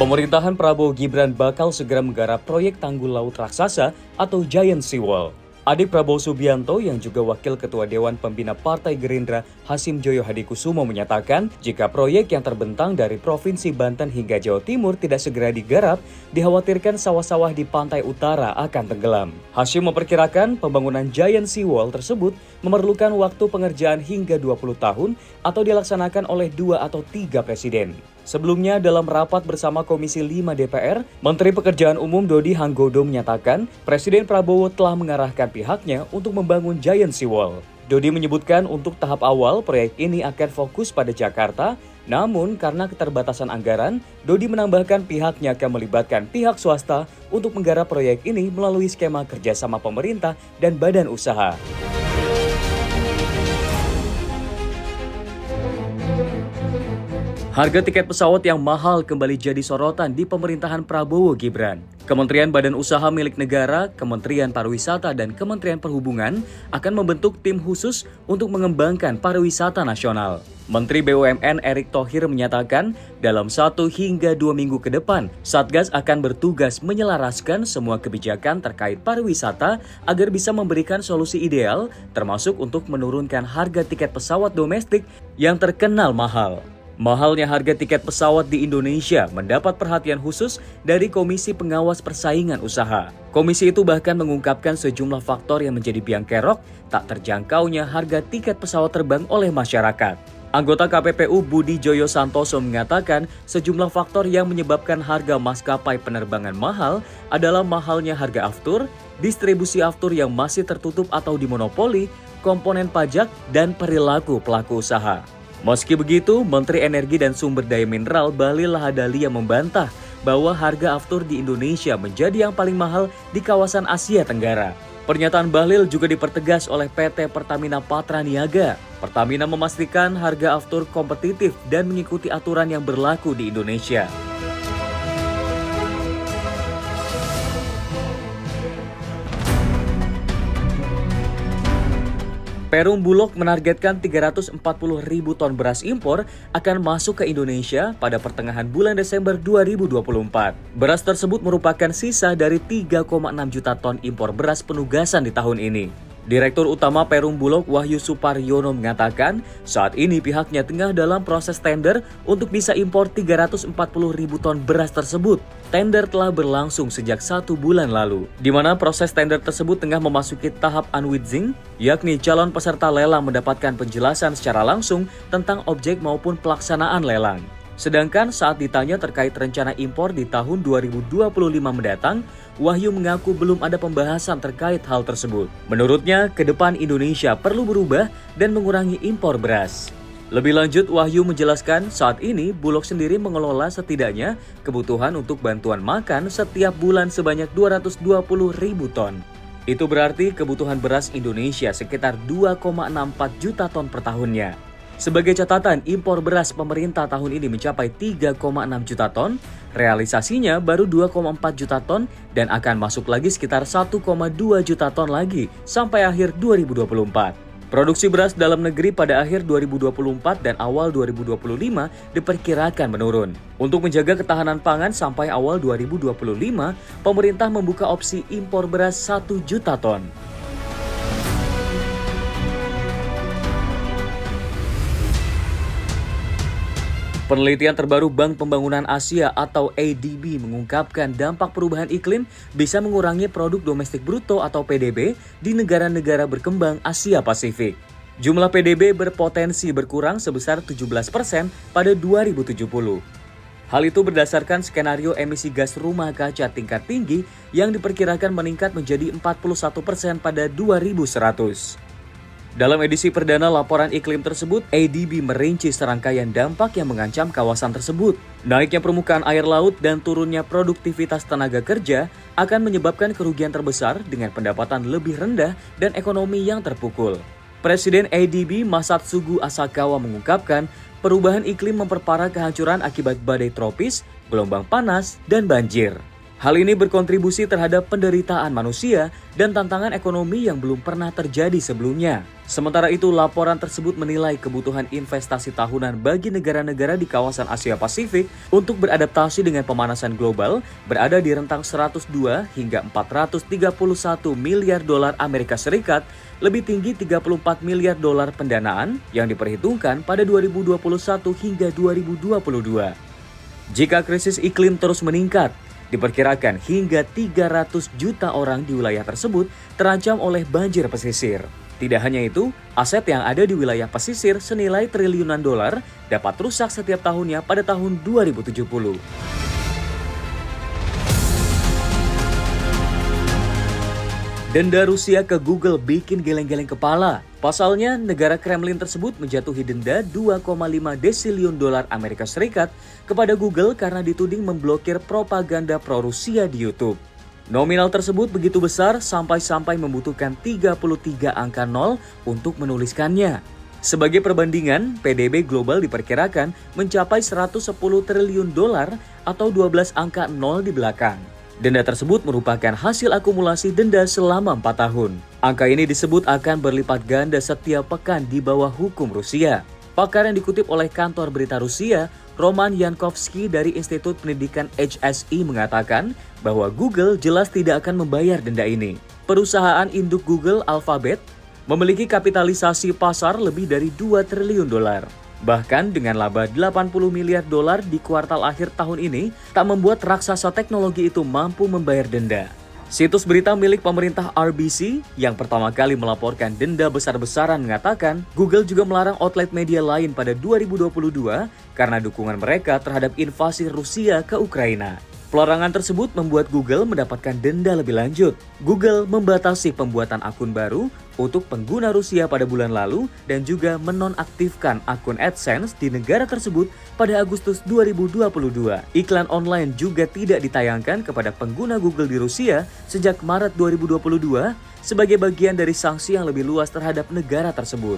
Pemerintahan Prabowo Gibran bakal segera menggarap proyek tanggul laut raksasa atau Giant Seawall. Adik Prabowo Subianto yang juga Wakil Ketua Dewan Pembina Partai Gerindra Hasim Joyo Hadikusumo menyatakan jika proyek yang terbentang dari Provinsi Banten hingga Jawa Timur tidak segera digarap, dikhawatirkan sawah-sawah di pantai utara akan tenggelam. Hasim memperkirakan pembangunan Giant Seawall tersebut memerlukan waktu pengerjaan hingga 20 tahun atau dilaksanakan oleh 2 atau 3 presiden. Sebelumnya dalam rapat bersama Komisi 5 DPR, Menteri Pekerjaan Umum Dodi Hanggodo menyatakan Presiden Prabowo telah mengarahkan pihaknya untuk membangun Giant Seawall. Dodi menyebutkan untuk tahap awal proyek ini akan fokus pada Jakarta, namun karena keterbatasan anggaran, Dodi menambahkan pihaknya akan melibatkan pihak swasta untuk menggarap proyek ini melalui skema kerjasama pemerintah dan badan usaha. Harga tiket pesawat yang mahal kembali jadi sorotan di pemerintahan Prabowo Gibran. Kementerian Badan Usaha milik negara, Kementerian Pariwisata, dan Kementerian Perhubungan akan membentuk tim khusus untuk mengembangkan pariwisata nasional. Menteri BUMN Erick Thohir menyatakan dalam 1 hingga 2 minggu ke depan, Satgas akan bertugas menyelaraskan semua kebijakan terkait pariwisata agar bisa memberikan solusi ideal, termasuk untuk menurunkan harga tiket pesawat domestik yang terkenal mahal. Mahalnya harga tiket pesawat di Indonesia mendapat perhatian khusus dari Komisi Pengawas Persaingan Usaha. Komisi itu bahkan mengungkapkan sejumlah faktor yang menjadi biang kerok tak terjangkaunya harga tiket pesawat terbang oleh masyarakat. Anggota KPPU Budi Joyo Santoso mengatakan sejumlah faktor yang menyebabkan harga maskapai penerbangan mahal adalah mahalnya harga aftur, distribusi aftur yang masih tertutup atau dimonopoli, komponen pajak, dan perilaku pelaku usaha. Meski begitu, Menteri Energi dan Sumber Daya Mineral Bahlil Lahadalia membantah bahwa harga aftur di Indonesia menjadi yang paling mahal di kawasan Asia Tenggara. Pernyataan Bahlil juga dipertegas oleh PT Pertamina Patraniaga. Pertamina memastikan harga aftur kompetitif dan mengikuti aturan yang berlaku di Indonesia. Perum Bulog menargetkan 340.000 ton beras impor akan masuk ke Indonesia pada pertengahan bulan Desember 2024. Beras tersebut merupakan sisa dari 3,6 juta ton impor beras penugasan di tahun ini. Direktur Utama Perum Bulog Wahyu Suparyono mengatakan saat ini pihaknya tengah dalam proses tender untuk bisa impor 340.000 ton beras tersebut. Tender telah berlangsung sejak 1 bulan lalu, di mana proses tender tersebut tengah memasuki tahap unwitzing, yakni calon peserta lelang mendapatkan penjelasan secara langsung tentang objek maupun pelaksanaan lelang. Sedangkan saat ditanya terkait rencana impor di tahun 2025 mendatang, Wahyu mengaku belum ada pembahasan terkait hal tersebut. Menurutnya, ke depan Indonesia perlu berubah dan mengurangi impor beras. Lebih lanjut, Wahyu menjelaskan saat ini Bulog sendiri mengelola setidaknya kebutuhan untuk bantuan makan setiap bulan sebanyak 220.000 ton. Itu berarti kebutuhan beras Indonesia sekitar 2,64 juta ton per tahunnya. Sebagai catatan, impor beras pemerintah tahun ini mencapai 3,6 juta ton, realisasinya baru 2,4 juta ton dan akan masuk lagi sekitar 1,2 juta ton lagi sampai akhir 2024. Produksi beras dalam negeri pada akhir 2024 dan awal 2025 diperkirakan menurun. Untuk menjaga ketahanan pangan sampai awal 2025, pemerintah membuka opsi impor beras 1 juta ton. Penelitian terbaru Bank Pembangunan Asia atau ADB mengungkapkan dampak perubahan iklim bisa mengurangi produk domestik bruto atau PDB di negara-negara berkembang Asia Pasifik. Jumlah PDB berpotensi berkurang sebesar 17% pada 2070. Hal itu berdasarkan skenario emisi gas rumah kaca tingkat tinggi yang diperkirakan meningkat menjadi 41% pada 2100. Dalam edisi perdana laporan iklim tersebut, ADB merinci serangkaian dampak yang mengancam kawasan tersebut. Naiknya permukaan air laut dan turunnya produktivitas tenaga kerja akan menyebabkan kerugian terbesar dengan pendapatan lebih rendah dan ekonomi yang terpukul. Presiden ADB Masatsugu Asakawa mengungkapkan perubahan iklim memperparah kehancuran akibat badai tropis, gelombang panas, dan banjir. Hal ini berkontribusi terhadap penderitaan manusia dan tantangan ekonomi yang belum pernah terjadi sebelumnya. Sementara itu, laporan tersebut menilai kebutuhan investasi tahunan bagi negara-negara di kawasan Asia Pasifik untuk beradaptasi dengan pemanasan global berada di rentang 102 hingga 431 miliar dolar Amerika Serikat, lebih tinggi 34 miliar dolar pendanaan yang diperhitungkan pada 2021 hingga 2022. Jika krisis iklim terus meningkat, diperkirakan hingga 300 juta orang di wilayah tersebut terancam oleh banjir pesisir. Tidak hanya itu, aset yang ada di wilayah pesisir senilai triliunan dolar dapat rusak setiap tahunnya pada tahun 2070. Denda Rusia ke Google bikin geleng-geleng kepala. Pasalnya, negara Kremlin tersebut menjatuhi denda 2,5 desiliun dolar Amerika Serikat kepada Google karena dituding memblokir propaganda pro-Rusia di YouTube. Nominal tersebut begitu besar sampai-sampai membutuhkan 33 angka 0 untuk menuliskannya. Sebagai perbandingan, PDB global diperkirakan mencapai 110 triliun dolar atau 12 angka 0 di belakang. Denda tersebut merupakan hasil akumulasi denda selama 4 tahun. Angka ini disebut akan berlipat ganda setiap pekan di bawah hukum Rusia. Pakar yang dikutip oleh kantor berita Rusia, Roman Yankovsky dari Institut Pendidikan HSI mengatakan bahwa Google jelas tidak akan membayar denda ini. Perusahaan induk Google, Alphabet, memiliki kapitalisasi pasar lebih dari 2 triliun dolar. Bahkan dengan laba 80 miliar dolar di kuartal akhir tahun ini, tak membuat raksasa teknologi itu mampu membayar denda. Situs berita milik pemerintah RBC yang pertama kali melaporkan denda besar-besaran mengatakan Google juga melarang outlet media lain pada 2022 karena dukungan mereka terhadap invasi Rusia ke Ukraina. Pelarangan tersebut membuat Google mendapatkan denda lebih lanjut. Google membatasi pembuatan akun baru untuk pengguna Rusia pada bulan lalu dan juga menonaktifkan akun AdSense di negara tersebut pada Agustus 2022. Iklan online juga tidak ditayangkan kepada pengguna Google di Rusia sejak Maret 2022 sebagai bagian dari sanksi yang lebih luas terhadap negara tersebut.